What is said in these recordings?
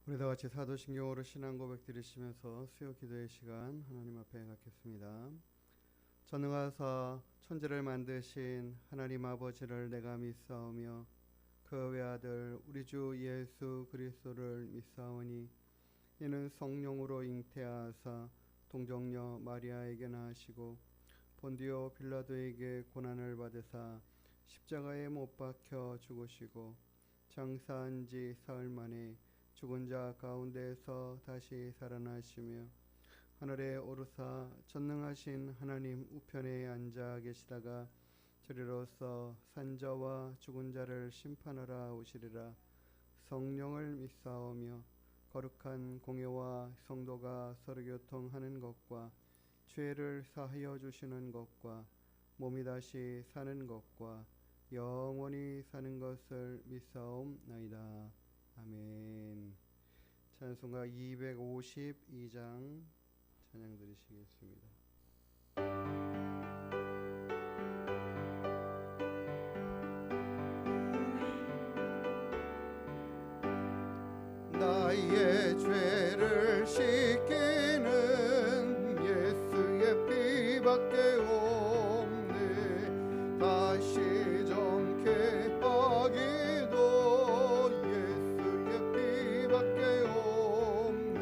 우리 다 같이 사도신경으로 신앙 고백 드리시면서 수요 기도의 시간 하나님 앞에 갖겠습니다. 전능하사 천지를 만드신 하나님 아버지를 내가 믿사오며 그 외아들 우리 주 예수 그리스도를 믿사오니 이는 성령으로 잉태하사 동정녀 마리아에게 나시고 본디오 빌라도에게 고난을 받으사 십자가에 못 박혀 죽으시고 장사한 지 사흘 만에 죽은 자 가운데서 다시 살아나시며 하늘에 오르사 전능하신 하나님 우편에 앉아 계시다가 저리로서 산자와 죽은 자를 심판하러 오시리라. 성령을 믿사오며 거룩한 공예와 성도가 서로 교통하는 것과 죄를 사하여 주시는 것과 몸이 다시 사는 것과 영원히 사는 것을 믿사옵나이다. 아멘. 찬송가 252장 찬양 드리시겠습니다. 나의 죄를 씻기는 예수의 피밖에 없네. 다시 정케 하기도 예수의 피밖에 없네.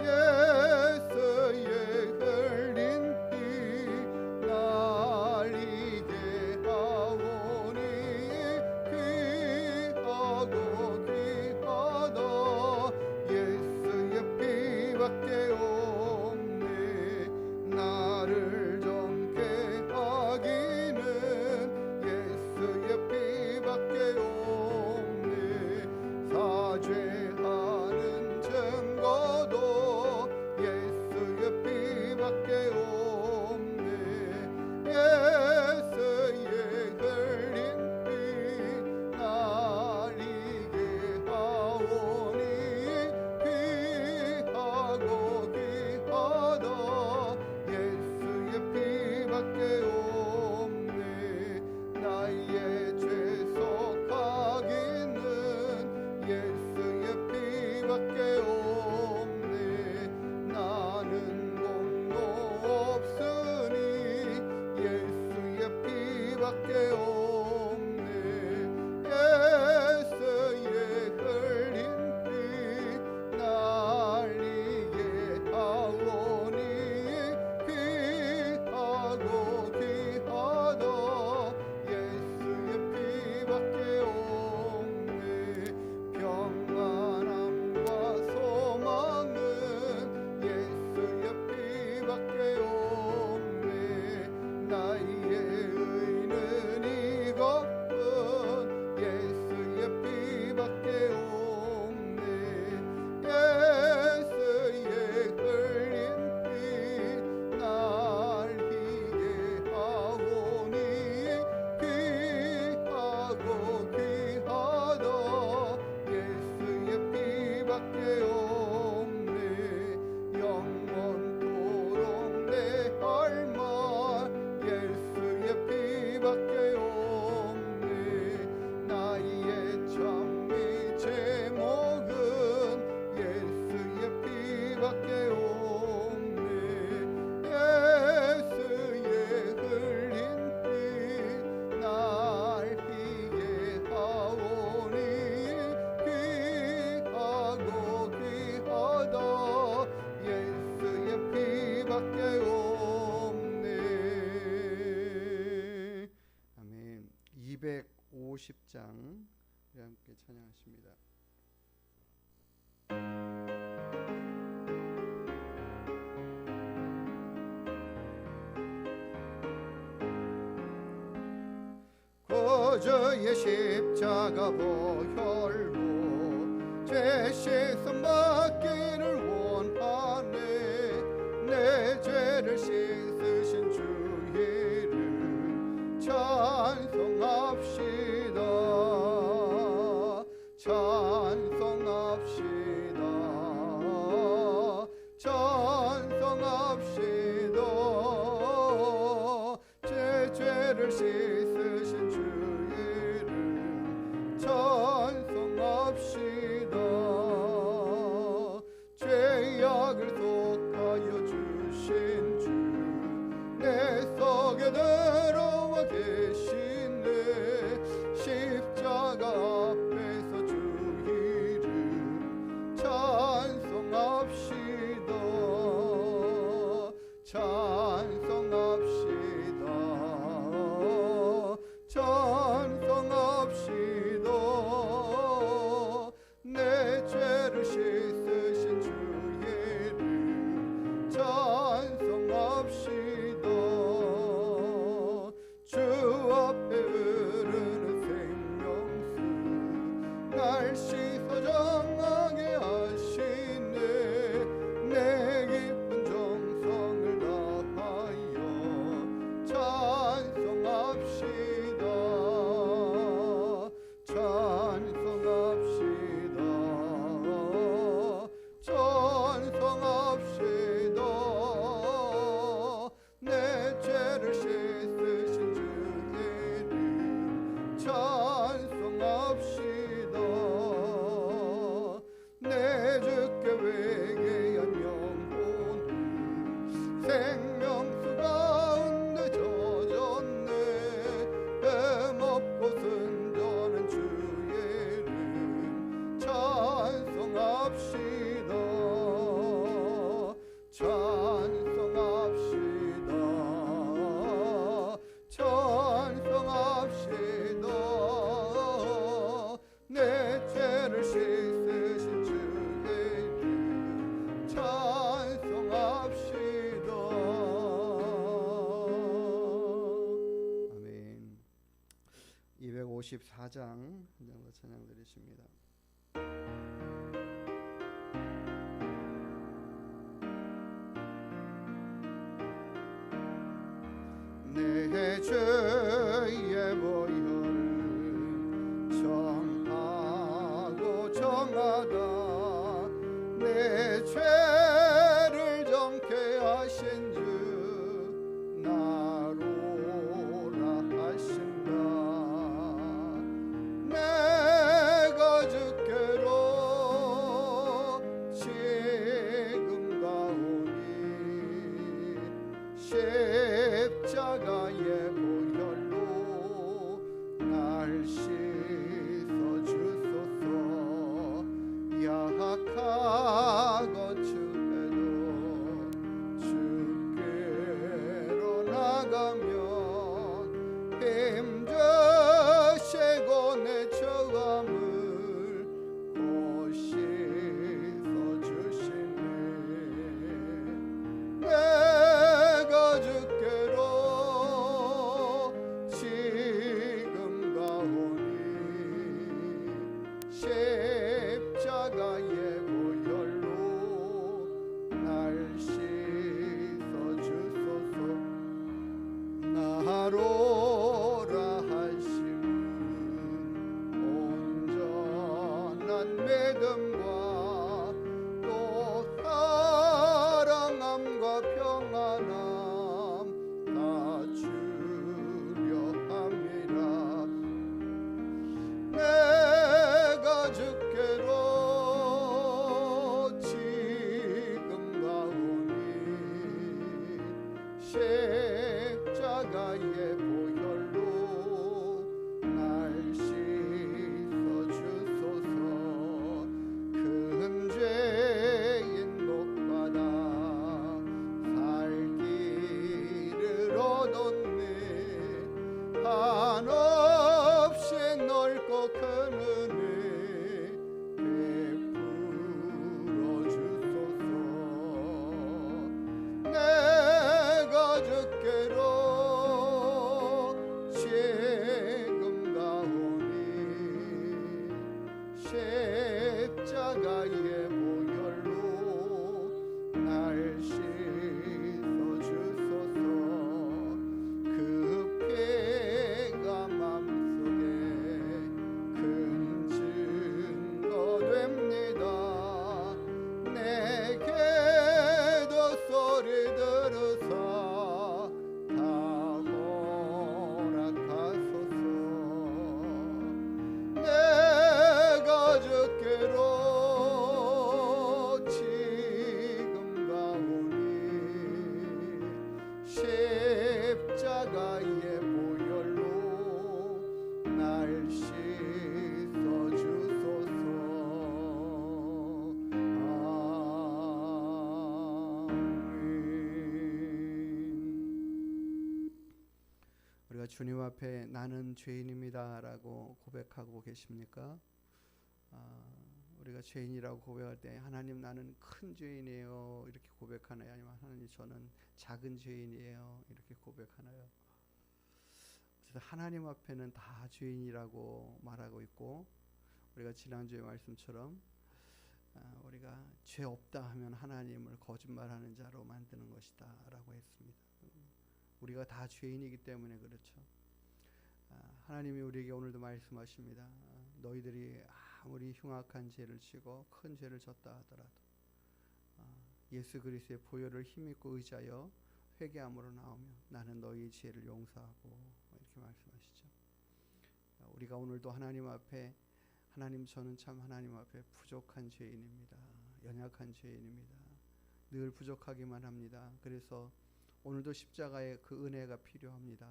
예수의 흘린 피 날 이게 하오니 귀하고 귀하다. 예수의 피밖에 없네. 나를 정케 하기는 예수의 피밖에 없네. 사죄하는 증거도 예수의 피밖에 없네. 예수의 흘린 피 날 이게 하오니 귀하고 귀하다. 예수의 피밖에 없네. 나의 죄 속하기는 예수의 피밖에 없네. 나는 공로 없으니 예수의 피밖에 없네. 예수의 흘린 피 날 이게 하오니 귀하고 귀하다. 예수의 피밖에 없네. 평안함과 소망은 예수의 피밖에 없네. 나의 의는 이것뿐 예수의 피밖에 없네. 예수의 흘린 피 날 이게 하오니 귀하고 귀하다. 예수의 피밖에 없네. 영원토록 내 할 말 예수의 피밖에 없네. 나의 찬미 제목은 예수의 피밖에 없네. 예수의 흘린 피 날 이게 하오니 귀하고 귀하다. 예수의 피밖에 없네. 아멘. 250장 우리 함께 찬양하십니다. 고저의 십자가 보혈로 죄 씻음 받기를 원하네. 내 죄를 씻으신 주 이름 찬송합시다. 찬송합시다. 찬송합시다. 제 죄를 씻으신 주 이름 찬송합시다. 씻어 정하게 하시네 내 깊은 정성을 다하여 찬송합시다 찬송합시다 찬송합시다 내 죄를 씻으신 주의 이름 찬송합시다 내 주께 회개한 영혼은 생명수 가운데 젖었네 흠없고 순전한 주의 이름 찬송합시다 찬송합시다 찬송합시다 내 죄를 씻으신 주의 이름 찬송합시다 아멘 254장 한 장더 찬양 드리십니다 내 죄의 보혈을 정하고 정하다 내 죄를 정케 하신 주 나로라 하신다 내가 주께로 지금 가오니 십자가의 보혈로 날 씻어 주소서 약하고 추해도 주께로 나가면 힘주시고 내 처함을 곧 씻어 주시네 내가 주께로 지금 가오니 십자가의 보혈로 날 씻어 주소서 나로라 하심은 온전한 믿음과 또 사랑함과 평안함 다 주려 함이라 내가 주께로 지금 가오니 십자가의 보혈로 날 씻어 주소서 큰 죄인 목바다 살 길을 얻었네 한없이 넓고 큰 은혜 베풀어 주소서 내가 주께로 지금 가오니 십자가의 보혈로 날 씻어 주소서 그 피가 맘속에 큰 증거 됩니다 내게도 소리 들으사 다 허락하소서 내가 주께로 지금 가오니 십자가의 보혈로 날 씻어 주소서 아멘 우리가 주님 앞에 나는 죄인입니다 라고 고백하고 계십니까? 우리가 죄인이라고 고백할 때 하나님 나는 큰 죄인이에요 이렇게 고백하나요? 아니면 하나님 저는 작은 죄인이에요 이렇게 고백하나요? 하나님 앞에는 다 죄인이라고 말하고 있고 우리가 지난주의 말씀처럼 우리가 죄 없다 하면 하나님을 거짓말하는 자로 만드는 것이다 라고 했습니다. 우리가 다 죄인이기 때문에 그렇죠. 하나님이 우리에게 오늘도 말씀하십니다. 너희들이 아무리 흉악한 죄를 지고 큰 죄를 졌다 하더라도 예수 그리스도의 보혈을 힘입고 의지하여 회개함으로 나오면 나는 너희의 죄를 용서하고 이렇게 말씀하시죠. 우리가 오늘도 하나님 앞에 하나님 저는 참 하나님 앞에 부족한 죄인입니다. 연약한 죄인입니다. 늘 부족하기만 합니다. 그래서 오늘도 십자가의 그 은혜가 필요합니다.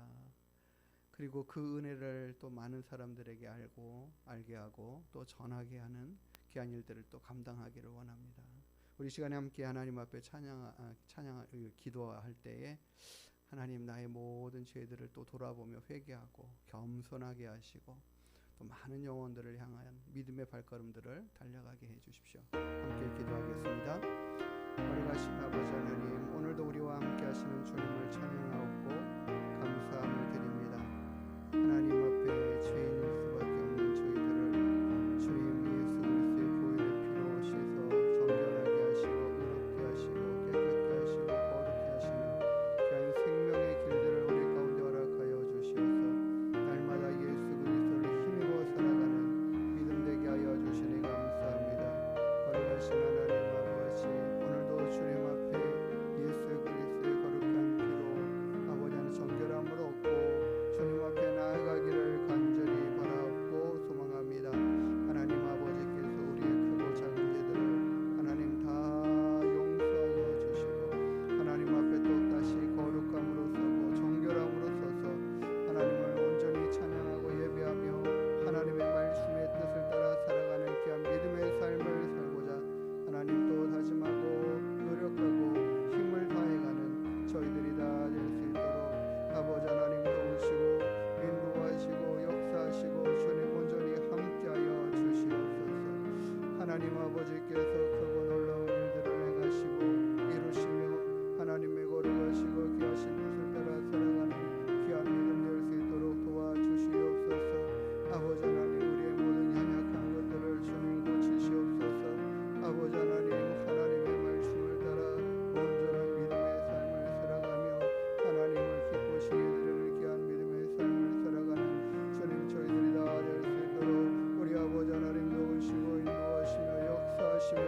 그리고 그 은혜를 또 많은 사람들에게 알게 하고 또 전하게 하는 귀한 일들을 또 감당하기를 원합니다. 우리 시간에 함께 하나님 앞에 기도할 때에 하나님 나의 모든 죄들을 또 돌아보며 회개하고 겸손하게 하시고 또 많은 영혼들을 향한 믿음의 발걸음들을 달려가게 해주십시오. 함께 기도하겠습니다. 거룩하신 아버지 하나님, 오늘도 우리와 함께 하시는 주님을 찬양하고 감사함을 드립니다. 하나님 앞에 죄인일 수밖에 없는 저희들을 주님 예수 그리스도의 보혈의 피로 씻어 정결하게 하시고 의롭게 하시고 깨끗게 하시고 거룩게 하시는 귀한 생명의 길들을 우리 가운데 허락하여 주시어서 날마다 예수 그리스도를 힘입어 살아가는 믿음 되게 하여 주시니 감사합니다. 거룩하신 하나님 아버지, 오늘도 주님 앞에 예수 그리스도의 거룩한 피로 아버지는 정결함을 얻고 주님 앞에 나아가기를 간절히 바라옵고 소망합니다. 하나님 아버지께서 우리의 크고 작은 죄들을 하나님 다 용서하여 주시고 하나님 앞에 또다시 거룩함으로 서고 정결함으로 서서 하나님을 온전히 찬양하고 예배하며 하나님의 말씀의 뜻을 따라 살아가는 귀한 믿음의 삶을 살고자 하나님 또 다짐하고 노력하고 힘을 다해가는 저희들이 다 될 수 있도록 아버지 하나님 도우시고 인도하시고 역사하시고 주님 온전히 함께하여 주시옵소서. 하나님 아버지께서 크고 놀라운 일들을 행하시고 이루시며 하나님의 거룩하시고 귀하신 뜻을 따라 살아가는 귀한 믿음 될 수 있도록 도와주시옵소서. 아버지 하나님 우리의 모든 연약한 것들을 주님 고치시옵소서. 아버지 하나님의 말씀을 따라 온전한 믿음의 삶을 살아가며 하나님을 기쁘시게 드리는 귀한 믿음의 삶을 살아가는 주님 저희들이 다 될 수 있도록 우리 아버지 하나님 도우시고 인도하시며 역사하시며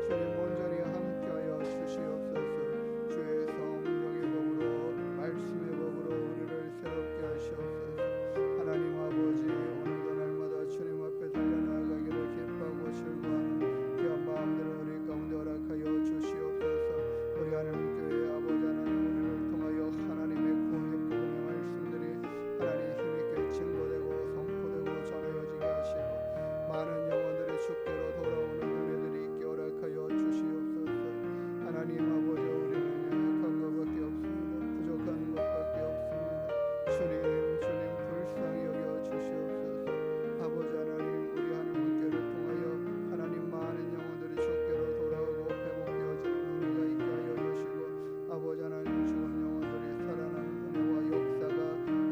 주님 온전히 함께하여 주시옵소서. 주의 성령의 법으로 말씀의 법으로 우리를 새롭게 하시옵소서. 하나님 아버지, 오늘도 날마다 주님 앞에 달려나가기를 기뻐하고 즐거워하는 귀한 마음들을 우리 가운데 허락하여 주시옵소서. 우리 하나님교회 아버지 하나님 우리를 통하여 하나님의 구원의 복음의 말씀들이 하나님 힘있게 증거되고 선포되고 전해지게 하시고 많은 영혼들이 주께로 돌아오는 은혜들이 있게 허락하여 주시옵소서. 하나님 아버지, 우리는 연약한 것밖에 없습니다. 부족한 것밖에 없습니다. 주님 불쌍히 여겨 주시옵소서. 아버지 하나님, 우리 하나님께를 통하여 하나님 많은 영혼들이 주께로 돌아오고 회복되어지는 은혜가 있게 하여 주시고 아버지 하나님 죽은 영혼들이 살아나는 은혜와 역사가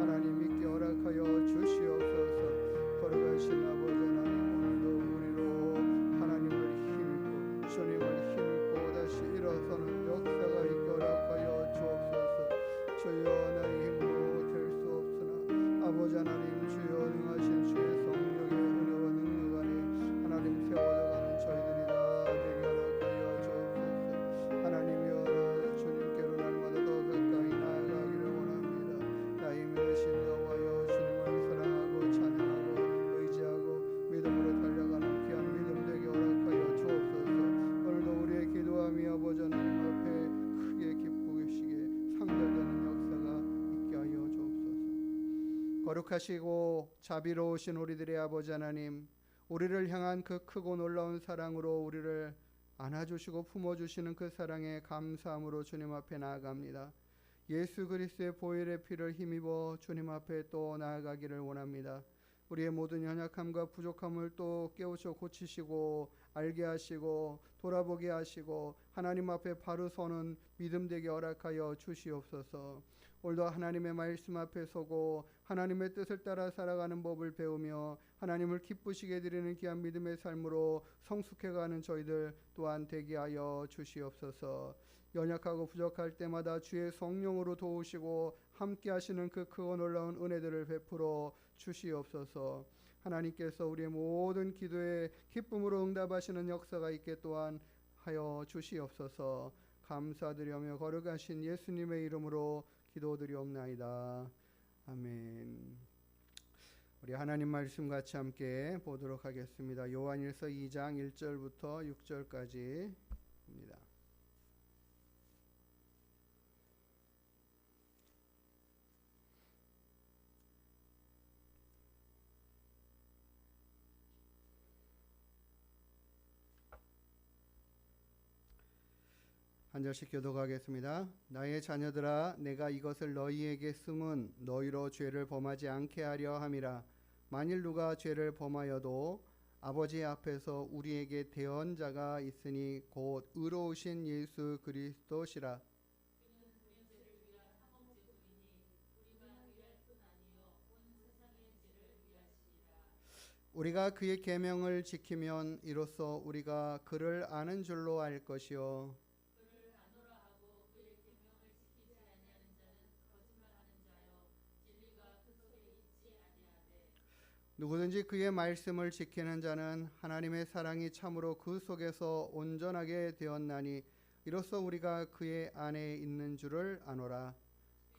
하나님 있게 허락하여 주시옵소서. 거룩하신 아버지 하나님, 오늘도 우리로 하나님을 힘입고 주님을 힘입고 다시 일어서는 역사가 있게 허락하여 주옵소서. 주여 나의 힘으로 될 수 없으나 아버지 하나님 주여 능하신 주의 성령의 은혜와 능력 안에 하나님 세워져가는 저희들이 다 되게 허락하여 주옵소서. 하나님이여, 나 주님께로 날마다 더 가까이 나아가기를 원합니다. 나의 믿으신 여호와여, 주님을 사랑하고 찬양하고 의지하고 믿음으로 달려가는 귀한 믿음 되게 허락하여 주옵소서. 오늘도 우리의 기도함이 아버지 하나님 앞에 크게 기쁘시게 상달되는 역사가 있게 하여 주옵소서. 거룩하시고 자비로우신 우리들의 아버지 하나님, 우리를 향한 그 크고 놀라운 사랑으로 우리를 안아주시고 품어주시는 그 사랑에 감사함으로 주님 앞에 나아갑니다. 예수 그리스도의 보혈의 피를 힘입어 주님 앞에 또 나아가기를 원합니다. 우리의 모든 연약함과 부족함을 또 깨우쳐 고치시고 알게 하시고 돌아보게 하시고 하나님 앞에 바로 서는 믿음 되게 허락하여 주시옵소서. 오늘도 하나님의 말씀 앞에 서고 하나님의 뜻을 따라 살아가는 법을 배우며 하나님을 기쁘시게 드리는 귀한 믿음의 삶으로 성숙해가는 저희들 또한 되게 하여 주시옵소서. 연약하고 부족할 때마다 주의 성령으로 도우시고 함께 하시는 그 크고 놀라운 은혜들을 베풀어 주시옵소서. 하나님께서 우리의 모든 기도에 기쁨으로 응답하시는 역사가 있게 또한 하여 주시옵소서. 감사드리며 거룩하신 예수님의 이름으로 기도드리옵나이다. 아멘. 우리 하나님 말씀 같이 함께 보도록 하겠습니다. 요한일서 2장 1절부터 6절까지입니다. 한 절씩 교독하겠습니다. 나의 자녀들아, 내가 이것을 너희에게 쓰면 너희로 죄를 범하지 않게 하려 함이라. 만일 누가 죄를 범하여도 아버지 앞에서 우리에게 대언자가 있으니 곧 의로우신 예수 그리스도시라. 우리가 그의 계명을 지키면 이로써 우리가 그를 아는 줄로 알 것이요 누구든지 그의 말씀을 지키는 자는 하나님의 사랑이 참으로 그 속에서 온전하게 되었나니 이로써 우리가 그의 안에 있는 줄을 아노라.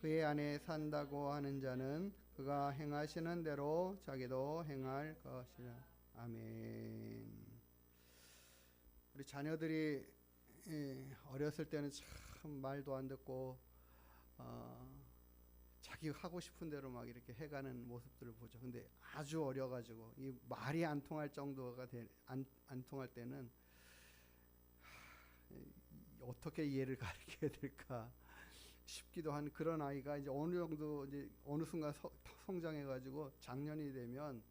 그의 안에 산다고 하는 자는 그가 행하시는 대로 자기도 행할 것이라. 아멘. 우리 자녀들이 어렸을 때는 참 말도 안 듣고 자기 하고 싶은 대로 막 이렇게 해가는 모습들을 보죠. 근데 아주 어려가지고 이 말이 안 통할 정도가 안 통할 때는 어떻게 이해를 가르쳐야 될까 싶기도 한 그런 아이가 이제 어느 정도 이제 어느 순간 성장해가지고 장년이 되면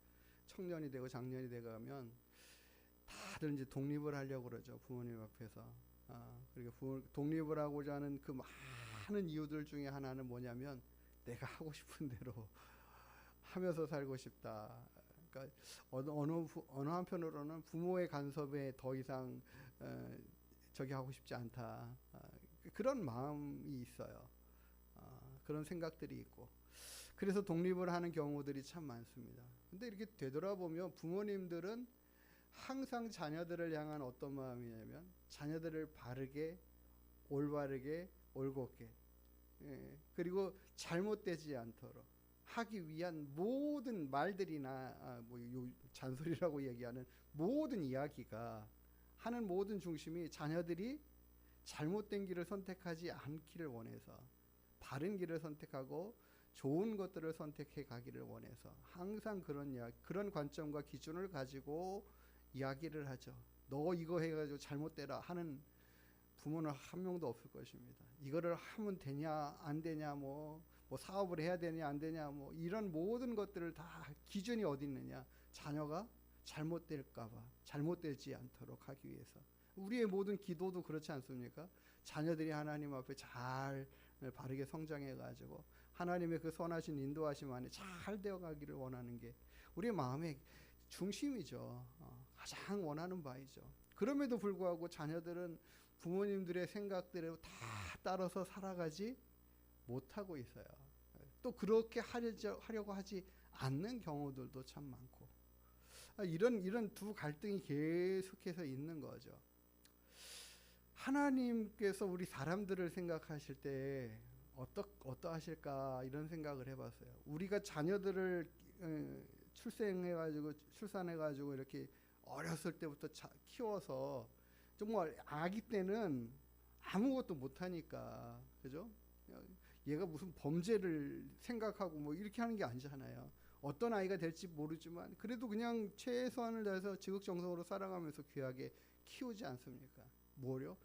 청년이 되고 장년이 돼가면 다들 이제 독립을 하려고 그러죠. 부모님 앞에서. 그리고 독립을 하고자 하는 그 많은 이유들 중에 하나는 뭐냐면 내가 하고 싶은 대로 하면서 살고 싶다. 그러니까 어느 한편으로는 부모의 간섭에 더 이상 저기 하고 싶지 않다. 그런 마음이 있어요. 그런 생각들이 있고 그래서 독립을 하는 경우들이 참 많습니다. 근데 이렇게 되돌아보면 부모님들은 항상 자녀들을 향한 어떤 마음이냐면 자녀들을 바르게 올바르게 올곧게 그리고 잘못되지 않도록 하기 위한 모든 말들이나 잔소리라고 얘기하는 모든 이야기가 하는 모든 중심이 자녀들이 잘못된 길을 선택하지 않기를 원해서 바른 길을 선택하고 좋은 것들을 선택해 가기를 원해서 항상 그런 관점과 기준을 가지고 이야기를 하죠. 너 이거 해가지고 잘못되라 하는 부모는 한 명도 없을 것입니다. 이거를 하면 되냐 안 되냐 뭐 사업을 해야 되냐 안 되냐 뭐 이런 모든 것들을 다 기준이 어디 있느냐. 자녀가 잘못될까 봐 잘못되지 않도록 하기 위해서. 우리의 모든 기도도 그렇지 않습니까? 자녀들이 하나님 앞에 잘 바르게 성장해 가지고 하나님의 그 선하신 인도하심 안에 잘 되어 가기를 원하는 게 우리의 마음의 중심이죠. 가장 원하는 바이죠. 그럼에도 불구하고 자녀들은 부모님들의 생각대로 다 따라서 살아가지 못하고 있어요. 또 그렇게 하려고 하지 않는 경우들도 참 많고 이런 두 갈등이 계속해서 있는 거죠. 하나님께서 우리 사람들을 생각하실 때 어떠하실까 이런 생각을 해봤어요. 우리가 자녀들을 출산해가지고 이렇게 어렸을 때부터 키워서 정말 아기 때는 아무것도 못하니까 그죠? 얘가 무슨 범죄를 생각하고 뭐 이렇게 하는 게 아니잖아요. 어떤 아이가 될지 모르지만 그래도 그냥 최선을 다해서 지극정성으로 살아가면서 귀하게 키우지 않습니까? 뭐요?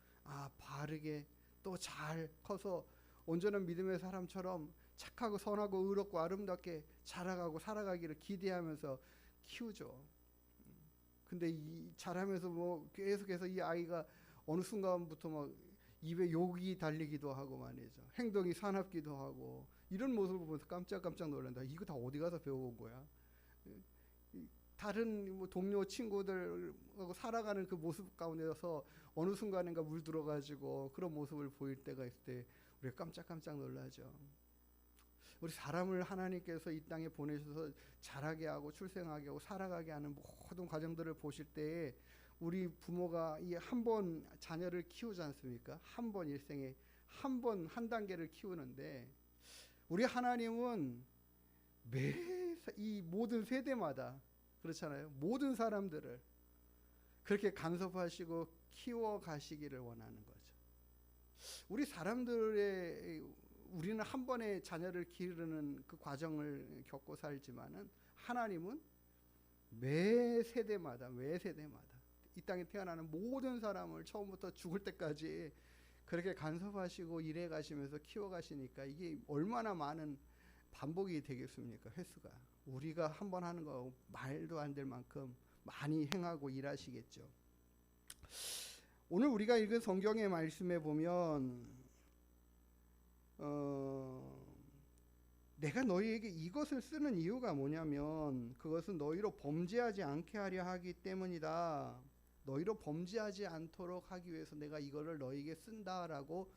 바르게 또 잘 커서 온전한 믿음의 사람처럼 착하고 선하고 의롭고 아름답게 자라가고 살아가기를 기대하면서 키우죠. 근데 이 자라면서 뭐 계속해서 이 아이가 어느 순간부터 막 입에 욕이 달리기도 하고 말이죠. 행동이 사납기도 하고 이런 모습을 보면서 깜짝깜짝 놀란다. 이거 다 어디 가서 배워온 거야? 다른 뭐 동료 친구들하고 살아가는 그 모습 가운데서 어느 순간인가 물들어가지고 그런 모습을 보일 때가 있을 때 우리가 깜짝깜짝 놀라죠. 우리 사람을 하나님께서 이 땅에 보내셔서 자라게 하고 출생하게 하고 살아가게 하는 모든 과정들을 보실 때에 우리 부모가 이 한 번 자녀를 키우지 않습니까? 한 번 일생에 한 번 한 단계를 키우는데 우리 하나님은 매 이 모든 세대마다 그렇잖아요. 모든 사람들을 그렇게 간섭하시고 키워 가시기를 원하는 거죠. 우리는 한 번에 자녀를 기르는 그 과정을 겪고 살지만은 하나님은 매 세대마다 이 땅에 태어나는 모든 사람을 처음부터 죽을 때까지 그렇게 간섭하시고 일해 가시면서 키워 가시니까 이게 얼마나 많은 반복이 되겠습니까? 횟수가. 우리가 한 번 하는 거 말도 안 될 만큼 많이 행하고 일하시겠죠. 오늘 우리가 읽은 성경의 말씀에 보면 내가 너희에게 이것을 쓰는 이유가 뭐냐면 그것은 너희로 범죄하지 않게 하려 하기 때문이다. 너희로 범죄하지 않도록 하기 위해서 내가 이거를 너희에게 쓴다라고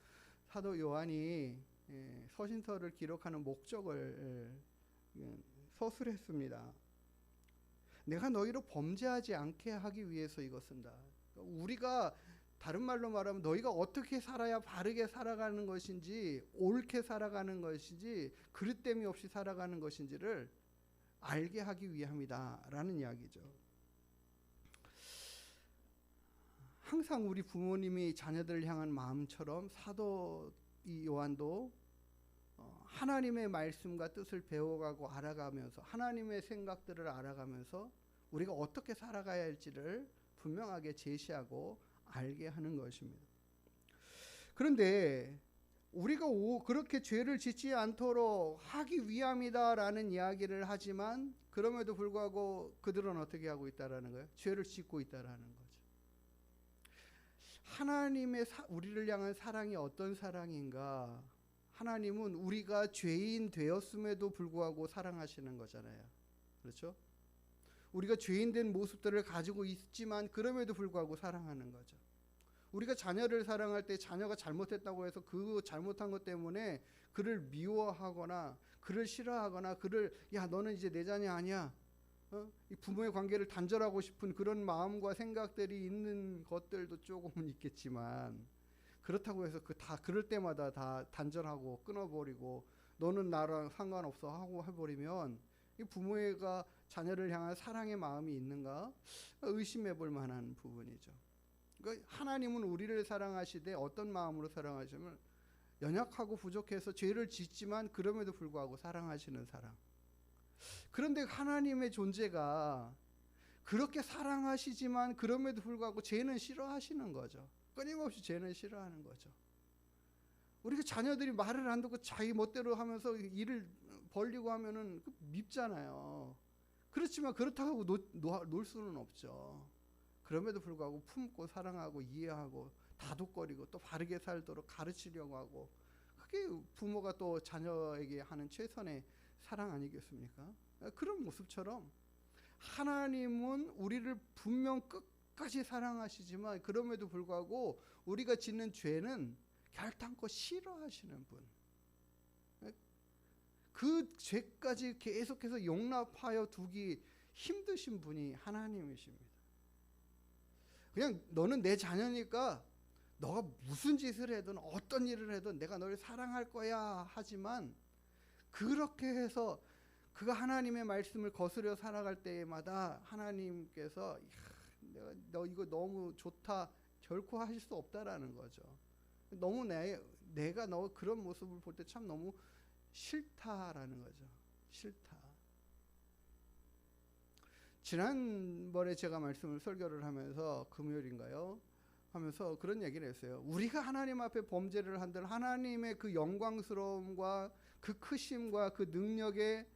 사도 요한이 서신서를 기록하는 목적을 서술했습니다. 내가 너희로 범죄하지 않게 하기 위해서 이거 쓴다. 우리가 다른 말로 말하면 너희가 어떻게 살아야 바르게 살아가는 것인지 옳게 살아가는 것인지 그릇됨이 없이 살아가는 것인지를 알게 하기 위함이다 라는 이야기죠. 항상 우리 부모님이 자녀들을 향한 마음처럼 사도 요한도 하나님의 말씀과 뜻을 배워가고 알아가면서 하나님의 생각들을 알아가면서 우리가 어떻게 살아가야 할지를 분명하게 제시하고 알게 하는 것입니다. 그런데 우리가 그렇게 죄를 짓지 않도록 하기 위함이다라는 이야기를 하지만 그럼에도 불구하고 그들은 어떻게 하고 있다라는 거예요? 죄를 짓고 있다라는 거죠. 하나님의 우리를 향한 사랑이 어떤 사랑인가? 하나님은 우리가 죄인 되었음에도 불구하고 사랑하시는 거잖아요. 그렇죠? 우리가 죄인 된 모습들을 가지고 있지만 그럼에도 불구하고 사랑하는 거죠. 우리가 자녀를 사랑할 때 자녀가 잘못했다고 해서 그 잘못한 것 때문에 그를 미워하거나 그를 싫어하거나 야 너는 이제 내 자녀 아니야. 이 부모의 관계를 단절하고 싶은 그런 마음과 생각들이 있는 것들도 조금은 있겠지만 그렇다고 해서 그럴 때마다 다 단절하고 끊어버리고 너는 나랑 상관없어 하고 해버리면 이 부모가 자녀를 향한 사랑의 마음이 있는가 의심해 볼 만한 부분이죠. 그러니까 하나님은 우리를 사랑하시되 어떤 마음으로 사랑하시면 연약하고 부족해서 죄를 짓지만 그럼에도 불구하고 사랑하시는 사랑. 그런데 하나님의 존재가 그렇게 사랑하시지만 그럼에도 불구하고 죄는 싫어하시는 거죠. 끊임없이 죄는 싫어하는 거죠. 우리가 자녀들이 말을 안 듣고 자기 멋대로 하면서 일을 벌리고 하면은 밉잖아요. 그렇지만 그렇다고 놀 수는 없죠. 그럼에도 불구하고 품고 사랑하고 이해하고 다독거리고 또 바르게 살도록 가르치려고 하고 그게 부모가 또 자녀에게 하는 최선의 사랑 아니겠습니까? 그런 모습처럼 하나님은 우리를 분명 끝까지 사랑하시지만 그럼에도 불구하고 우리가 짓는 죄는 결단코 싫어하시는 분. 그 죄까지 계속해서 용납하여 두기 힘드신 분이 하나님이십니다. 그냥 너는 내 자녀니까 너가 무슨 짓을 해든 어떤 일을 해든 내가 너를 사랑할 거야 하지만 그렇게 해서 그가 하나님의 말씀을 거스려 살아갈 때마다 하나님께서 너 이거 너무 좋다 결코 하실 수 없다라는 거죠. 너무 내가 너 그런 모습을 볼 때 참 너무 싫다라는 거죠. 싫다. 지난번에 제가 설교를 하면서 금요일인가요? 하면서 그런 얘기를 했어요. 우리가 하나님 앞에 범죄를 한들 하나님의 그 영광스러움과 그 크심과 그 능력의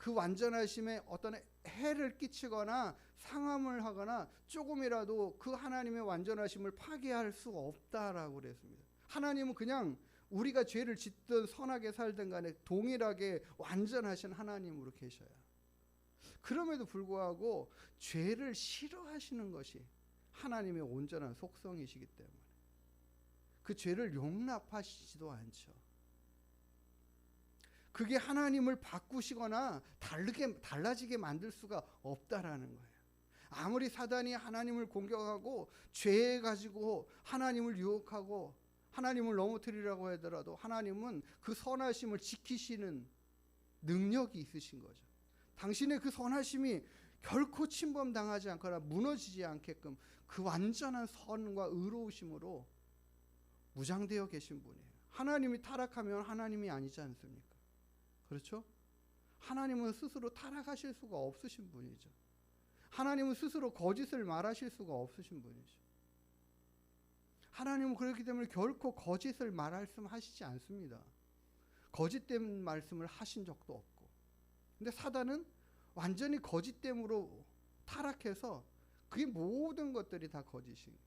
그 완전하심에 어떤 해를 끼치거나 상함을 하거나 조금이라도 그 하나님의 완전하심을 파괴할 수가 없다라고 그랬습니다. 하나님은 그냥 우리가 죄를 짓든 선하게 살든 간에 동일하게 완전하신 하나님으로 계셔요. 그럼에도 불구하고 죄를 싫어하시는 것이 하나님의 온전한 속성이시기 때문에 그 죄를 용납하시지도 않죠. 그게 하나님을 바꾸시거나 달라지게 만들 수가 없다라는 거예요. 아무리 사단이 하나님을 공격하고 죄 가지고 하나님을 유혹하고 하나님을 넘어뜨리라고 하더라도 하나님은 그 선하심을 지키시는 능력이 있으신 거죠. 당신의 그 선하심이 결코 침범당하지 않거나 무너지지 않게끔 그 완전한 선과 의로우심으로 무장되어 계신 분이에요. 하나님이 타락하면 하나님이 아니지 않습니까? 그렇죠? 하나님은 스스로 타락하실 수가 없으신 분이죠. 하나님은 스스로 거짓을 말하실 수가 없으신 분이죠. 하나님은 그렇기 때문에 결코 거짓을 말씀하시지 않습니다. 거짓된 말씀을 하신 적도 없고. 근데 사단은 완전히 거짓됨으로 타락해서 그게 모든 것들이 다 거짓이.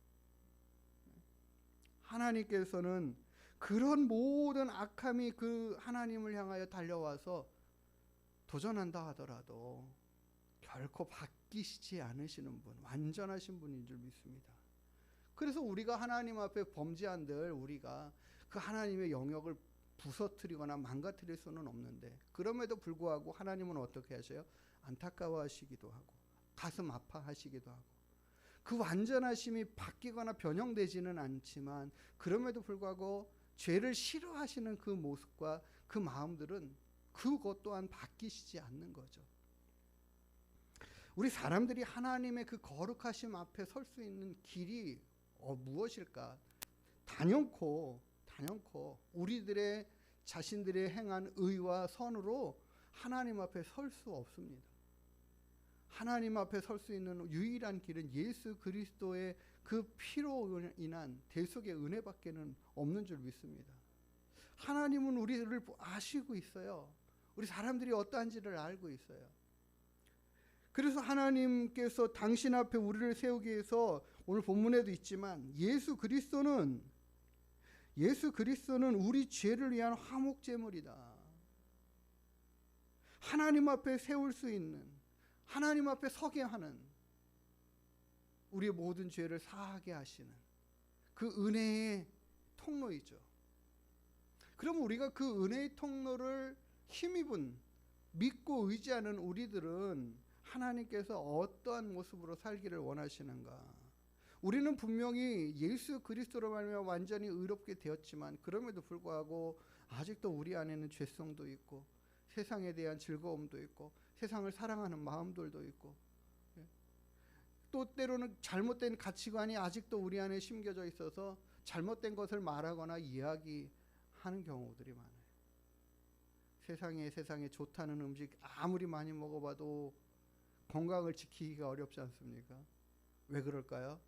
하나님께서는 그런 모든 악함이 그 하나님을 향하여 달려와서 도전한다 하더라도 결코 바뀌시지 않으시는 분, 완전하신 분인 줄 믿습니다. 그래서 우리가 하나님 앞에 범죄한들 우리가 그 하나님의 영역을 부서뜨리거나 망가뜨릴 수는 없는데, 그럼에도 불구하고 하나님은 어떻게 하셔요? 안타까워하시기도 하고 가슴 아파하시기도 하고, 그 완전하심이 바뀌거나 변형되지는 않지만 그럼에도 불구하고 죄를 싫어하시는 그 모습과 그 마음들은 그것 또한 바뀌시지 않는 거죠. 우리 사람들이 하나님의 그 거룩하심 앞에 설 수 있는 길이 무엇일까? 단연코 우리들의 자신들의 행한 의와 선으로 하나님 앞에 설 수 없습니다. 하나님 앞에 설 수 있는 유일한 길은 예수 그리스도의 그 피로 인한 대속의 은혜밖에는 없는 줄 믿습니다. 하나님은 우리를 아시고 있어요. 우리 사람들이 어떠한지를 알고 있어요. 그래서 하나님께서 당신 앞에 우리를 세우기 위해서 오늘 본문에도 있지만 예수 그리스도는 우리 죄를 위한 화목제물이다. 하나님 앞에 세울 수 있는, 하나님 앞에 서게 하는, 우리의 모든 죄를 사하게 하시는 그 은혜의 통로이죠. 그럼 우리가 그 은혜의 통로를 힘입은, 믿고 의지하는 우리들은 하나님께서 어떠한 모습으로 살기를 원하시는가? 우리는 분명히 예수 그리스도로 말미암아 완전히 의롭게 되었지만 그럼에도 불구하고 아직도 우리 안에는 죄성도 있고 세상에 대한 즐거움도 있고 세상을 사랑하는 마음들도 있고, 또 때로는 잘못된 가치관이 아직도 우리 안에 심겨져 있어서 잘못된 것을 말하거나 이야기하는 경우들이 많아요. 세상에 좋다는 음식 아무리 많이 먹어봐도 건강을 지키기가 어렵지 않습니까? 왜 그럴까요?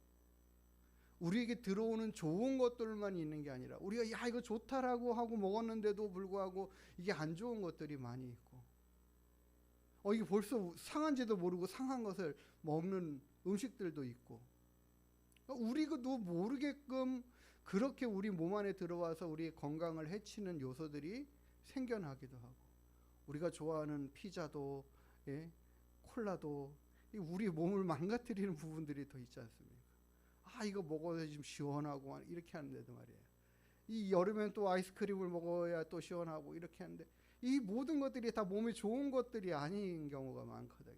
우리에게 들어오는 좋은 것들만 있는 게 아니라 우리가 야 이거 좋다라고 하고 먹었는데도 불구하고 이게 안 좋은 것들이 많이 있고, 이게 벌써 상한지도 모르고 상한 것을 먹는 음식들도 있고, 우리도 모르게끔 그렇게 우리 몸 안에 들어와서 우리의 건강을 해치는 요소들이 생겨나기도 하고, 우리가 좋아하는 피자도 콜라도 우리 몸을 망가뜨리는 부분들이 더 있지 않습니까? 이거 먹어야 좀 시원하고 이렇게 하는데도 말이에요. 이 여름엔 또 아이스크림을 먹어야 또 시원하고 이렇게 하는데 이 모든 것들이 다 몸에 좋은 것들이 아닌 경우가 많거든요.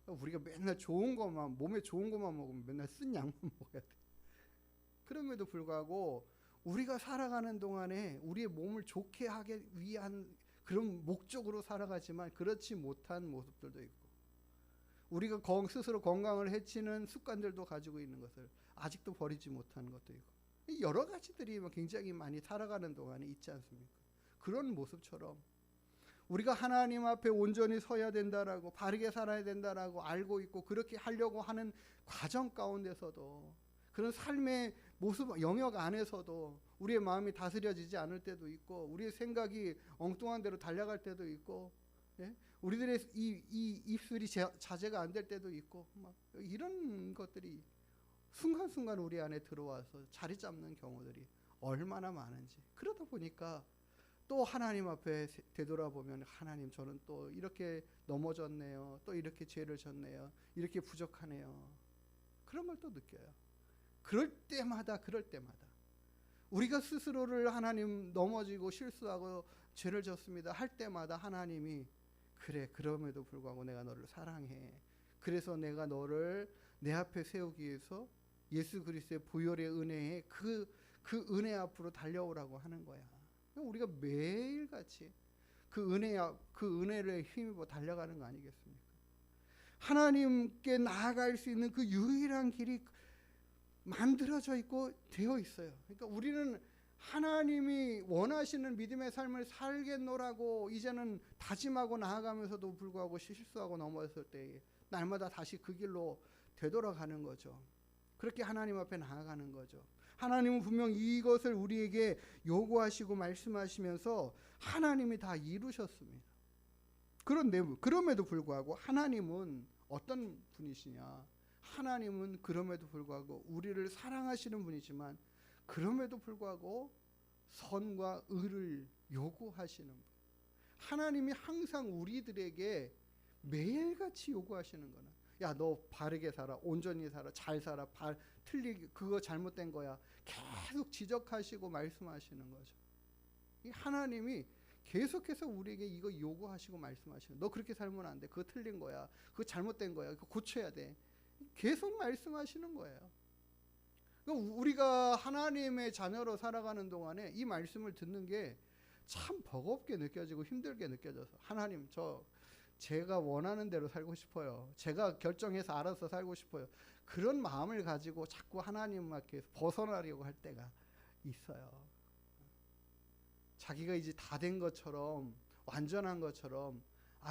그러니까 우리가 맨날 좋은 것만, 몸에 좋은 것만 먹으면 맨날 쓴 양만 먹어야 돼. 그럼에도 불구하고 우리가 살아가는 동안에 우리의 몸을 좋게 하기 위한 그런 목적으로 살아가지만 그렇지 못한 모습들도 있고, 우리가 스스로 건강을 해치는 습관들도 가지고 있는 것을 아직도 버리지 못하는 것도 있고, 여러 가지들이 굉장히 많이 살아가는 동안에 있지 않습니까? 그런 모습처럼 우리가 하나님 앞에 온전히 서야 된다라고, 바르게 살아야 된다라고 알고 있고 그렇게 하려고 하는 과정 가운데서도, 그런 삶의 모습 영역 안에서도 우리의 마음이 다스려지지 않을 때도 있고, 우리의 생각이 엉뚱한 대로 달려갈 때도 있고, 예? 우리들의 이 입술이 자제가 안 될 때도 있고 막 이런 것들이 순간순간 우리 안에 들어와서 자리 잡는 경우들이 얼마나 많은지. 그러다 보니까 또 하나님 앞에 되돌아보면 하나님 저는 또 이렇게 넘어졌네요. 또 이렇게 죄를 졌네요. 이렇게 부족하네요. 그런 걸 또 느껴요. 그럴 때마다 우리가 스스로를 하나님 넘어지고 실수하고 죄를 졌습니다 할 때마다 하나님이 그래 그럼에도 불구하고 내가 너를 사랑해. 그래서 내가 너를 내 앞에 세우기 위해서 예수 그리스도의 보혈의 은혜에 그 은혜 앞으로 달려오라고 하는 거야. 우리가 매일같이 그 은혜를 힘입어 달려가는 거 아니겠습니까? 하나님께 나아갈 수 있는 그 유일한 길이 만들어져 있고 되어 있어요. 그러니까 우리는 하나님이 원하시는 믿음의 삶을 살겠노라고 이제는 다짐하고 나아가면서도 불구하고 실수하고 넘어졌을 때 날마다 다시 그 길로 되돌아가는 거죠. 그렇게 하나님 앞에 나아가는 거죠. 하나님은 분명 이것을 우리에게 요구하시고 말씀하시면서 하나님이 다 이루셨습니다. 그럼에도 불구하고 하나님은 어떤 분이시냐? 하나님은 그럼에도 불구하고 우리를 사랑하시는 분이지만 그럼에도 불구하고 선과 의를 요구하시는 분. 하나님이 항상 우리들에게 매일같이 요구하시는 거는 야, 너 바르게 살아, 온전히 살아, 잘 살아, 그거 잘못된 거야. 계속 지적하시고 말씀하시는 거죠. 이 하나님이 계속해서 우리에게 이거 요구하시고 말씀하시는. 너 그렇게 살면 안 돼. 그거 틀린 거야. 그거 잘못된 거야. 그거 고쳐야 돼. 계속 말씀하시는 거예요. 우리가 하나님의 자녀로 살아가는 동안에 이 말씀을 듣는 게 참 버겁게 느껴지고 힘들게 느껴져서 하나님 제가 원하는 대로 살고 싶어요. 제가 결정해서 알아서 살고 싶어요. 그런 마음을 가지고 자꾸 하나님 앞에서 벗어나려고 할 때가 있어요. 자기가 이제 다 된 것처럼 완전한 것처럼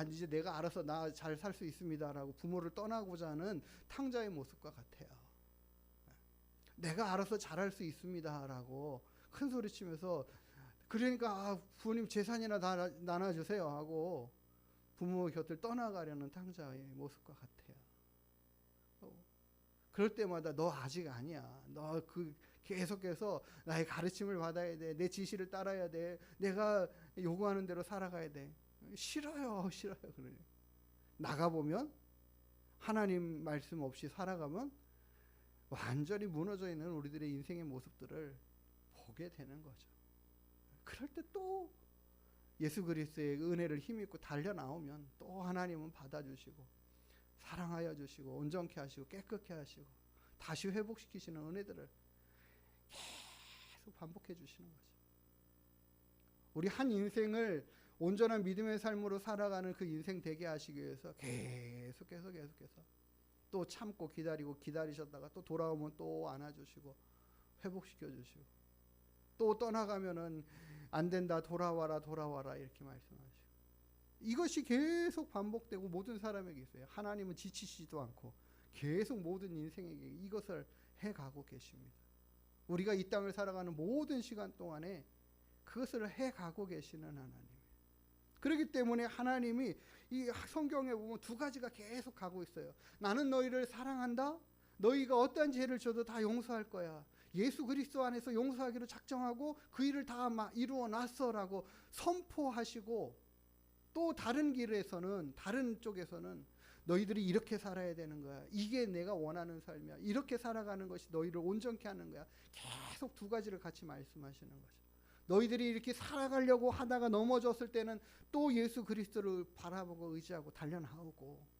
이제 내가 알아서 나 잘 살 수 있습니다라고 부모를 떠나고자 하는 탕자의 모습과 같아요. 내가 알아서 잘할 수 있습니다라고 큰 소리 치면서 그러니까 부모님 재산이나 나눠주세요 하고 부모 곁을 떠나가려는 탕자의 모습과 같아요. 그럴 때마다 너 아직 아니야. 너 계속해서 나의 가르침을 받아야 돼. 내 지시를 따라야 돼. 내가 요구하는 대로 살아가야 돼. 싫어요. 그래. 나가보면 하나님 말씀 없이 살아가면 완전히 무너져 있는 우리들의 인생의 모습들을 보게 되는 거죠. 그럴 때 또 예수 그리스도의 은혜를 힘입고 달려 나오면 또 하나님은 받아주시고 사랑하여 주시고 온전케 하시고 깨끗게 하시고 다시 회복시키시는 은혜들을 계속 반복해 주시는 거죠. 우리 한 인생을 온전한 믿음의 삶으로 살아가는 그 인생 되게 하시기 위해서 계속해서 또 참고 기다리셨다가 또 돌아오면 또 안아주시고 회복시켜 주시고 또 떠나가면은 안 된다 돌아와라 이렇게 말씀하시고 이것이 계속 반복되고 모든 사람에게 있어요. 하나님은 지치시지도 않고 계속 모든 인생에게 이것을 해가고 계십니다. 우리가 이 땅을 살아가는 모든 시간 동안에 그것을 해가고 계시는 하나님. 그렇기 때문에 하나님이 이 성경에 보면 두 가지가 계속 가고 있어요. 나는 너희를 사랑한다. 너희가 어떠한 죄를 져도 다 용서할 거야. 예수 그리스도 안에서 용서하기로 작정하고 그 일을 다 이루어 놨어라고 선포하시고 또 다른 쪽에서는 너희들이 이렇게 살아야 되는 거야. 이게 내가 원하는 삶이야. 이렇게 살아가는 것이 너희를 온전케 하는 거야. 계속 두 가지를 같이 말씀하시는 거죠. 너희들이 이렇게 살아가려고 하다가 넘어졌을 때는 또 예수 그리스도를 바라보고 의지하고 달려나오고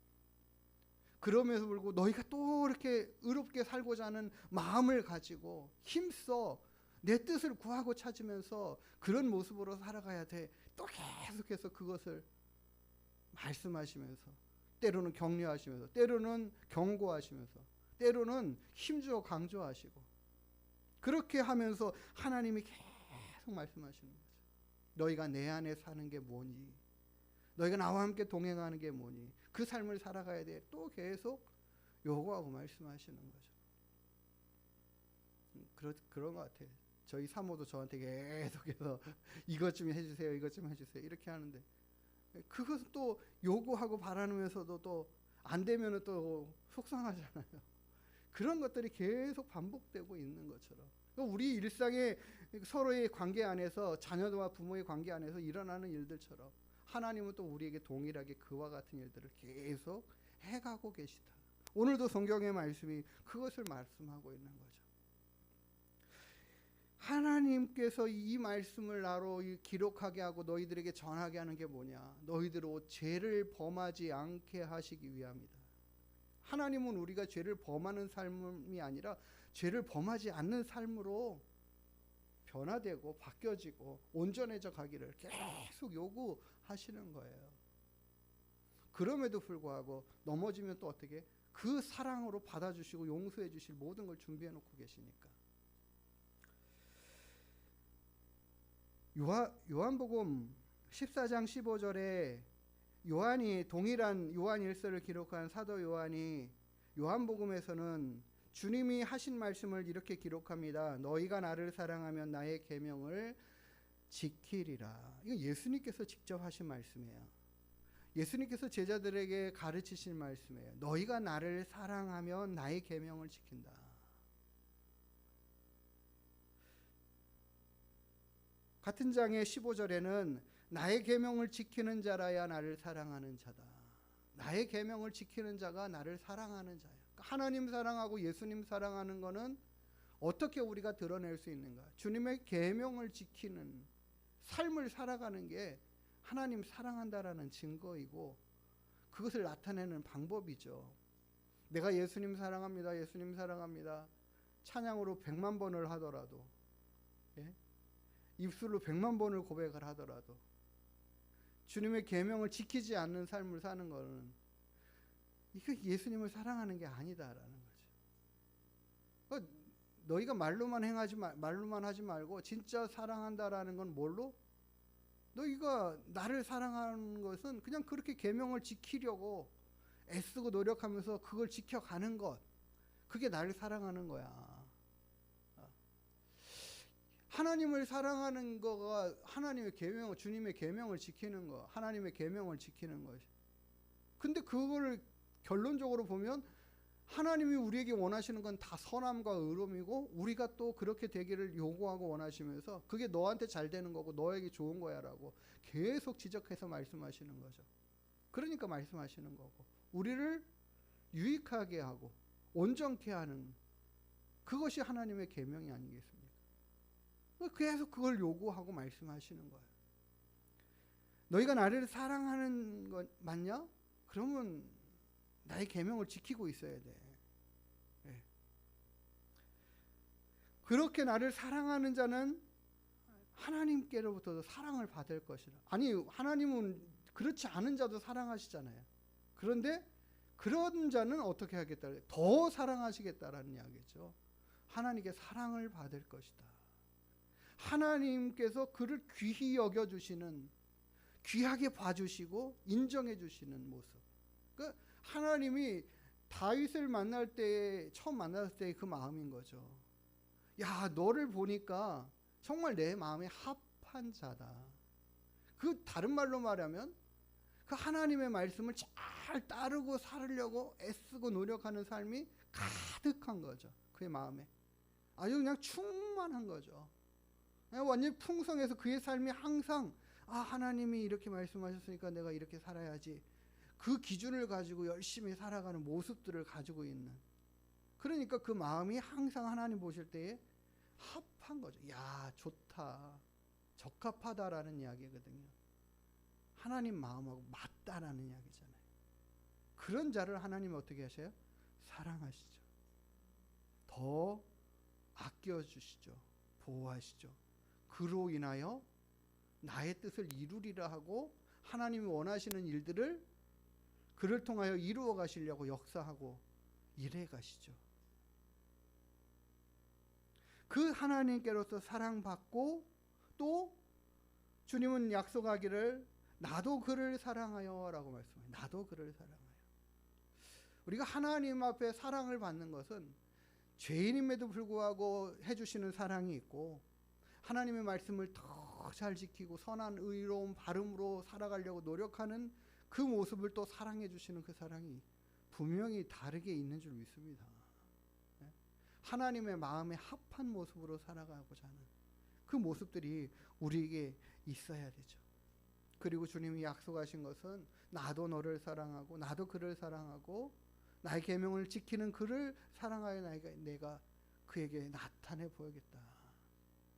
그러면서 불고 너희가 또 이렇게 의롭게 살고자 하는 마음을 가지고 힘써 내 뜻을 구하고 찾으면서 그런 모습으로 살아가야 돼. 또 계속해서 그것을 말씀하시면서 때로는 격려하시면서 때로는 경고하시면서 때로는 힘주어 강조하시고 그렇게 하면서 하나님이 계속 말씀하시는 거죠. 너희가 내 안에 사는 게 뭐니? 너희가 나와 함께 동행하는 게 뭐니? 그 삶을 살아가야 돼. 또 계속 요구하고 말씀하시는 거죠. 그런 것 같아요. 저희 사모도 저한테 계속해서 이것 좀 해주세요. 이렇게 하는데 그것은 또 요구하고 바라면서도 또 안 되면은 또 속상하잖아요. 그런 것들이 계속 반복되고 있는 것처럼 우리 일상의 서로의 관계 안에서 자녀와 부모의 관계 안에서 일어나는 일들처럼 하나님은 또 우리에게 동일하게 그와 같은 일들을 계속 해가고 계시다. 오늘도 성경의 말씀이 그것을 말씀하고 있는 거죠. 하나님께서 이 말씀을 나로 기록하게 하고 너희들에게 전하게 하는 게 뭐냐? 너희들로 죄를 범하지 않게 하시기 위함이다. 하나님은 우리가 죄를 범하는 삶이 아니라 죄를 범하지 않는 삶으로 변화되고 바뀌어지고 온전해져 가기를 계속 요구하시는 거예요. 그럼에도 불구하고 넘어지면 또 어떻게? 그 사랑으로 받아주시고 용서해 주실 모든 걸 준비해 놓고 계시니까. 요한복음 14장 15절에 요한이 동일한 요한 일서를 기록한 사도 요한이 요한복음에서는 주님이 하신 말씀을 이렇게 기록합니다. 너희가 나를 사랑하면 나의 계명을 지키리라. 이거 예수님께서 직접 하신 말씀이에요. 예수님께서 제자들에게 가르치신 말씀이에요. 너희가 나를 사랑하면 나의 계명을 지킨다. 같은 장의 15절에는 나의 계명을 지키는 자라야 나를 사랑하는 자다. 나의 계명을 지키는 자가 나를 사랑하는 자야. 하나님 사랑하고 예수님 사랑하는 거는 어떻게 우리가 드러낼 수 있는가? 주님의 계명을 지키는 삶을 살아가는 게 하나님 사랑한다라는 증거이고 그것을 나타내는 방법이죠. 내가 예수님 사랑합니다. 예수님 사랑합니다. 찬양으로 100만 번을 하더라도 입술로 100만 번을 고백을 하더라도 주님의 계명을 지키지 않는 삶을 사는 것은 이거 예수님을 사랑하는 게 아니다라는 거죠. 너희가 말로만 하지 말고 진짜 사랑한다라는 건 뭘로? 너희가 나를 사랑하는 것은 그냥 그렇게 계명을 지키려고 애쓰고 노력하면서 그걸 지켜가는 것, 그게 나를 사랑하는 거야. 하나님을 사랑하는 거가 하나님의 계명, 주님의 계명을 지키는 거, 하나님의 계명을 지키는 것이. 근데 그거를 결론적으로 보면 하나님이 우리에게 원하시는 건 다 선함과 의로움이고 우리가 또 그렇게 되기를 요구하고 원하시면서 그게 너한테 잘 되는 거고 너에게 좋은 거야 라고 계속 지적해서 말씀하시는 거죠. 그러니까 말씀하시는 거고 우리를 유익하게 하고 온전케 하는 그것이 하나님의 계명이 아니겠습니까? 계속 그걸 요구하고 말씀하시는 거예요. 너희가 나를 사랑하는 것 맞냐? 그러면 나의 계명을 지키고 있어야 돼. 네. 그렇게 나를 사랑하는 자는 하나님께로부터 사랑을 받을 것이라. 아니 하나님은 그렇지 않은 자도 사랑하시잖아요. 그런데 그런 자는 어떻게 하겠다? 더 사랑하시겠다라는 이야기죠. 하나님께 사랑을 받을 것이다. 하나님께서 그를 귀히 여겨주시는, 귀하게 봐주시고 인정해주시는 모습. 그러니까 하나님이 다윗을 만날 때, 처음 만났을 때 그 마음인 거죠. 야, 너를 보니까 정말 내 마음에 합한 자다. 그 다른 말로 말하면 그 하나님의 말씀을 잘 따르고 살으려고 애쓰고 노력하는 삶이 가득한 거죠. 그의 마음에. 아주 그냥 충만한 거죠. 완전히 풍성해서 그의 삶이 항상 하나님이 이렇게 말씀하셨으니까 내가 이렇게 살아야지. 그 기준을 가지고 열심히 살아가는 모습들을 가지고 있는. 그러니까 그 마음이 항상 하나님 보실 때에 합한 거죠. 야, 좋다. 적합하다라는 이야기거든요. 하나님 마음하고 맞다라는 이야기잖아요. 그런 자를 하나님이 어떻게 하셔요? 사랑하시죠. 더 아껴주시죠. 보호하시죠. 그로 인하여 나의 뜻을 이루리라 하고 하나님이 원하시는 일들을 그를 통하여 이루어 가시려고 역사하고 일해 가시죠. 그 하나님께로서 사랑받고 또 주님은 약속하기를 나도 그를 사랑하여 라고 말씀해요. 나도 그를 사랑하여. 우리가 하나님 앞에 사랑을 받는 것은 죄인임에도 불구하고 해주시는 사랑이 있고 하나님의 말씀을 더 더 잘 지키고 선한 의로운 발음으로 살아가려고 노력하는 그 모습을 또 사랑해 주시는 그 사랑이 분명히 다르게 있는 줄 믿습니다. 하나님의 마음에 합한 모습으로 살아가고자 하는 그 모습들이 우리에게 있어야 되죠. 그리고 주님이 약속하신 것은 나도 너를 사랑하고 나도 그를 사랑하고 나의 계명을 지키는 그를 사랑하여 내가 그에게 나타내 보이겠다.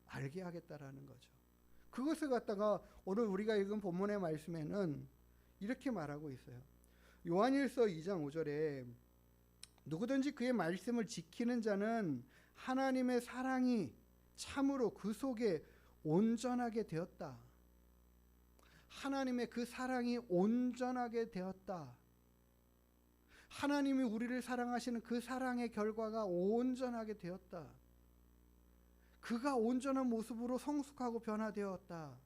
알게 하겠다라는 거죠. 그것을 갖다가 오늘 우리가 읽은 본문의 말씀에는 이렇게 말하고 있어요. 요한일서 2장 5절에 누구든지 그의 말씀을 지키는 자는 하나님의 사랑이 참으로 그 속에 온전하게 되었다. 하나님의 그 사랑이 온전하게 되었다. 하나님이 우리를 사랑하시는 그 사랑의 결과가 온전하게 되었다. 그가 온전한 모습으로 성숙하고 변화되었다.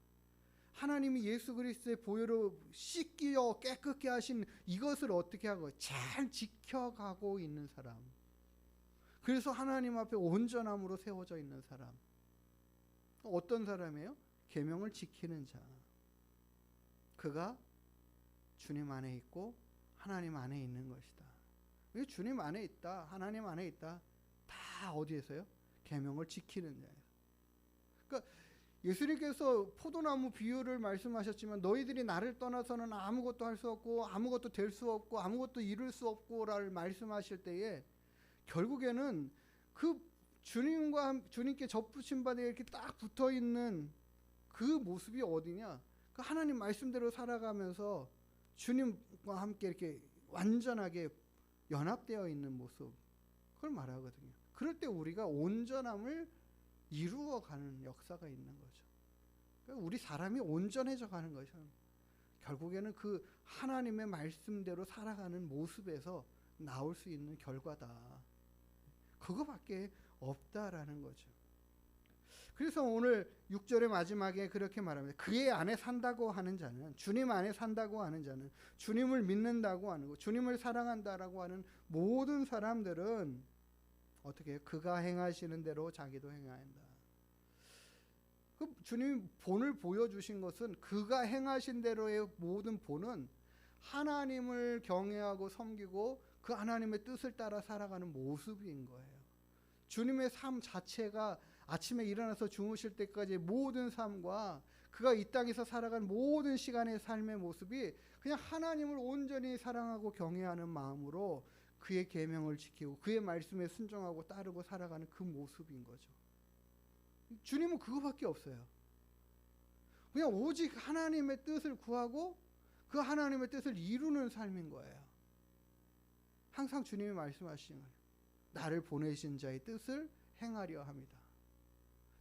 하나님이 예수 그리스도의 보혈로 씻기어 깨끗게 하신 이것을 어떻게 하고 잘 지켜가고 있는 사람. 그래서 하나님 앞에 온전함으로 세워져 있는 사람. 어떤 사람이에요? 계명을 지키는 자. 그가 주님 안에 있고 하나님 안에 있는 것이다. 왜 주님 안에 있다, 하나님 안에 있다. 다 어디에서요? 계명을 지키는 자예요. 그러니까 예수님께서 포도나무 비유를 말씀하셨지만 너희들이 나를 떠나서는 아무것도 할 수 없고 아무것도 될 수 없고 아무것도 이룰 수 없고라를 말씀하실 때에 결국에는 그 주님께 접붙임 바에 이렇게 딱 붙어 있는 그 모습이 어디냐? 그 하나님 말씀대로 살아가면서 주님과 함께 이렇게 완전하게 연합되어 있는 모습, 그걸 말하거든요. 그럴 때 우리가 온전함을 이루어가는 역사가 있는 거죠. 그러니까 우리 사람이 온전해져 가는 것은 결국에는 그 하나님의 말씀대로 살아가는 모습에서 나올 수 있는 결과다. 그거밖에 없다라는 거죠. 그래서 오늘 6절의 마지막에 그렇게 말합니다. 그의 안에 산다고 하는 자는, 주님 안에 산다고 하는 자는, 주님을 믿는다고 하는 것, 주님을 사랑한다라고 하는 모든 사람들은 어떻게 해요? 그가 행하시는 대로 자기도 행해야 한다. 그 주님이 본을 보여주신 것은 그가 행하신 대로의 모든 본은 하나님을 경외하고 섬기고 그 하나님의 뜻을 따라 살아가는 모습인 거예요. 주님의 삶 자체가 아침에 일어나서 주무실 때까지 모든 삶과 그가 이 땅에서 살아간 모든 시간의 삶의 모습이 그냥 하나님을 온전히 사랑하고 경외하는 마음으로 그의 계명을 지키고 그의 말씀에 순종하고 따르고 살아가는 그 모습인 거죠. 주님은 그거밖에 없어요. 그냥 오직 하나님의 뜻을 구하고 그 하나님의 뜻을 이루는 삶인 거예요. 항상 주님이 말씀하시는 거예요. 나를 보내신 자의 뜻을 행하려 합니다.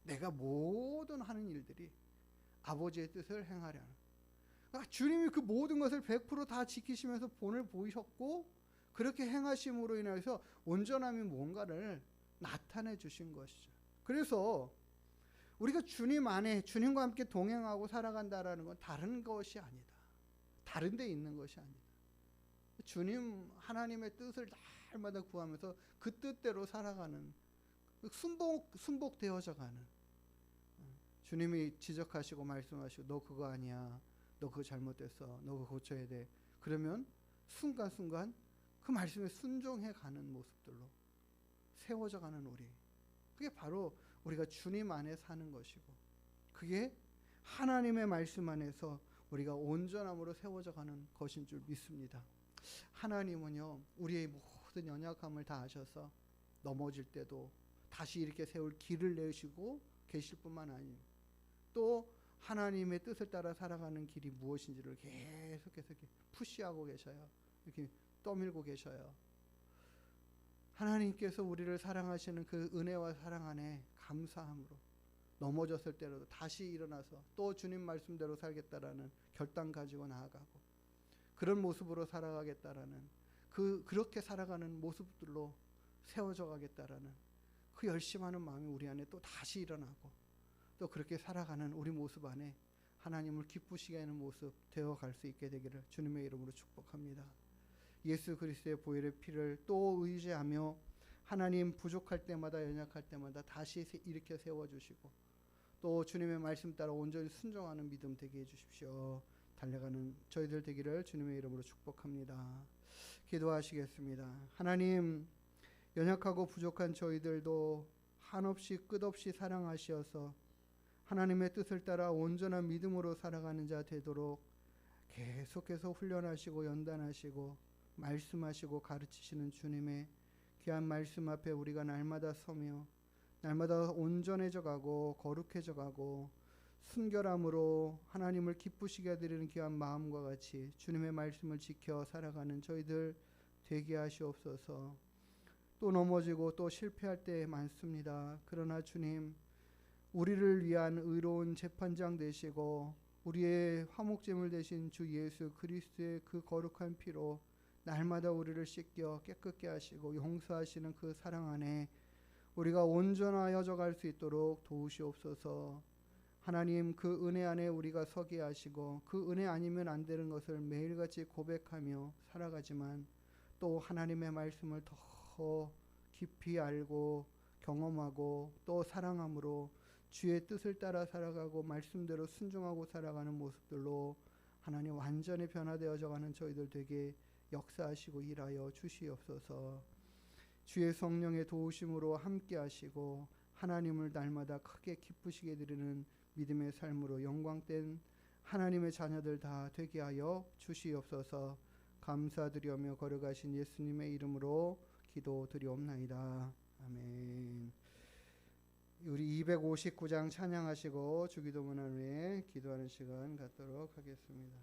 내가 모든 하는 일들이 아버지의 뜻을 행하려 하는. 그러니까 주님이 그 모든 것을 100% 다 지키시면서 본을 보이셨고 그렇게 행하심으로 인해서 온전함이 뭔가를 나타내 주신 것이죠. 그래서 우리가 주님 안에 주님과 함께 동행하고 살아간다라는 건 다른 것이 아니다. 다른 데 있는 것이 아니다. 주님 하나님의 뜻을 날마다 구하면서 그 뜻대로 살아가는 순복되어져 가는, 주님이 지적하시고 말씀하시고 너 그거 아니야, 너 그거 잘못됐어, 너 그거 고쳐야 돼. 그러면 순간순간 그 말씀에 순종해 가는 모습들로 세워져 가는 우리, 그게 바로 우리가 주님 안에 사는 것이고 그게 하나님의 말씀 안에서 우리가 온전함으로 세워져 가는 것인 줄 믿습니다. 하나님은요 우리의 모든 연약함을 다 아셔서 넘어질 때도 다시 이렇게 세울 길을 내시고 계실 뿐만 아니에요. 또 하나님의 뜻을 따라 살아가는 길이 무엇인지를 계속해서 이렇게 푸시하고 계셔요. 이렇게 떠밀고 계셔요. 하나님께서 우리를 사랑하시는 그 은혜와 사랑 안에 감사함으로 넘어졌을 때라도 다시 일어나서 또 주님 말씀대로 살겠다라는 결단 가지고 나아가고 그런 모습으로 살아가겠다라는 그렇게 살아가는 모습들로 세워져 가겠다라는 그 열심하는 마음이 우리 안에 또 다시 일어나고 또 그렇게 살아가는 우리 모습 안에 하나님을 기쁘시게 하는 모습 되어갈 수 있게 되기를 주님의 이름으로 축복합니다. 예수 그리스도의 보혈의 피를 또 의지하며 하나님 부족할 때마다 연약할 때마다 다시 일으켜 세워주시고 또 주님의 말씀 따라 온전히 순종하는 믿음 되게 해주십시오. 달려가는 저희들 되기를 주님의 이름으로 축복합니다. 기도하시겠습니다. 하나님, 연약하고 부족한 저희들도 한없이 끝없이 사랑하시어서 하나님의 뜻을 따라 온전한 믿음으로 살아가는 자 되도록 계속해서 훈련하시고 연단하시고 말씀하시고 가르치시는 주님의 귀한 말씀 앞에 우리가 날마다 서며 날마다 온전해져 가고 거룩해져 가고 순결함으로 하나님을 기쁘시게 해드리는 귀한 마음과 같이 주님의 말씀을 지켜 살아가는 저희들 되게 하시옵소서. 또 넘어지고 또 실패할 때 많습니다. 그러나 주님, 우리를 위한 의로운 재판장 되시고 우리의 화목제물 되신 주 예수 그리스도의 그 거룩한 피로 날마다 우리를 씻겨 깨끗게 하시고 용서하시는 그 사랑 안에 우리가 온전하여져 갈 수 있도록 도우시옵소서. 하나님, 그 은혜 안에 우리가 서게 하시고 그 은혜 아니면 안 되는 것을 매일같이 고백하며 살아가지만 또 하나님의 말씀을 더 깊이 알고 경험하고 또 사랑함으로 주의 뜻을 따라 살아가고 말씀대로 순종하고 살아가는 모습들로 하나님 완전히 변화되어져 가는 저희들 되게 역사하시고 일하여 주시옵소서. 주의 성령의 도우심으로 함께 하시고 하나님을 날마다 크게 기쁘시게 드리는 믿음의 삶으로 영광된 하나님의 자녀들 다 되게 하여 주시옵소서. 감사드리며 걸어가신 예수님의 이름으로 기도드리옵나이다. 아멘. 우리 259장 찬양하시고 주기도문한 후에 기도하는 시간 갖도록 하겠습니다.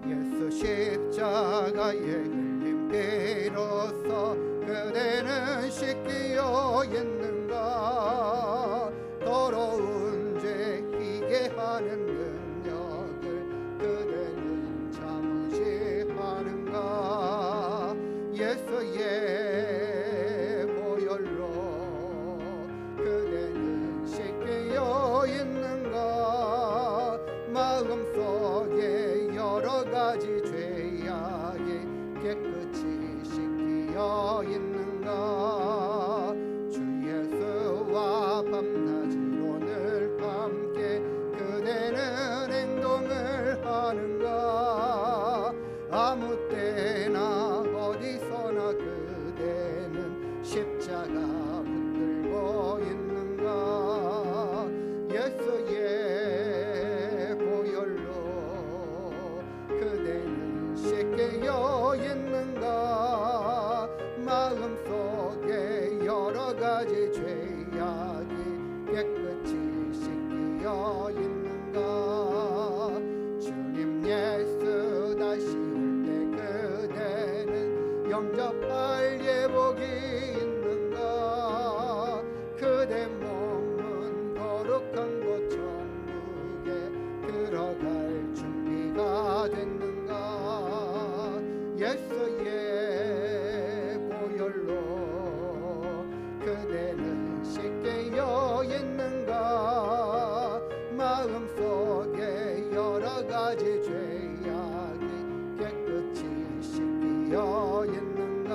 예수 십자가의 흘림 피로써 그대는 씻기어 있는가. 더러운 죄 희게 하는 능력을 그대는 참으시 하는가. 예수의 보혈로 그대는 씻기어 있는가. 마음속에 여러 가지 죄악이 깨끗이 씻기어 있는가. 주 예수와 밤낮으로 늘 함께 그대는 행동을 하는가. 아무 때나 어디서나 그대는 십자가 붙들고 있는가. 예수의 보혈로 그대는 씻기어 있는가. 마음속에 여러 가지 죄악이 깨끗이 씻기어 있는가. 주님 예수 다시 올 때 그대는 영접할 예복이 있는가. 그대 몸은 거룩한 곳 천국에 들어갈 준비가 됐는가. 예수의 보혈로 그대는 씻기어 있는가. 마음속에 여러 가지 죄악이 깨끗이 씻기어 있는가.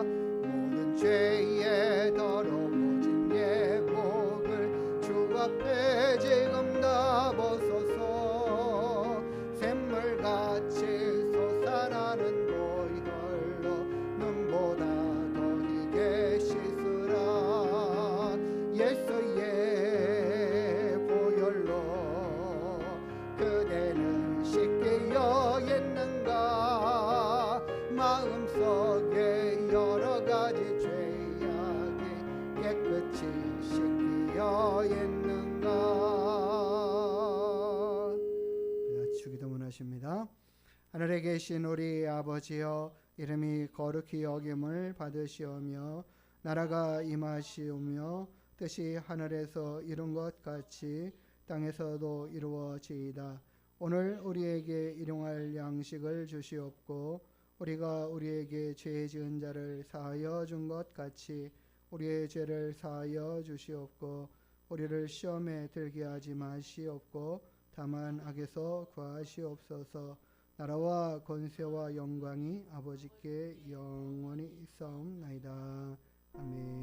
모든 죄에 더러워진 예복을 주 앞에 지금 다 벗어서 샘물같이 솟아나는 보혈로 눈보다 더 희게 씻으라. 예수의 보혈로 그대는 씻기어 있는가. 마음속에 여러 가지 죄악이 깨끗이 씻기어 있는가. 주기도문 하십니다. 하늘에 계신 우리 아버지여, 이름이 거룩히 여김을 받으시오며 나라가 임하시오며 뜻이 하늘에서 이룬 것 같이 땅에서도 이루어지이다. 오늘 우리에게 일용할 양식을 주시옵고 우리가 우리에게 죄 지은 자를 사하여 준 것 같이 우리의 죄를 사하여 주시옵고 우리를 시험에 들게 하지 마시옵고 다만 악에서 구하시옵소서. 나라와 권세와 영광이 아버지께 영원히 있사옵나이다. 아멘.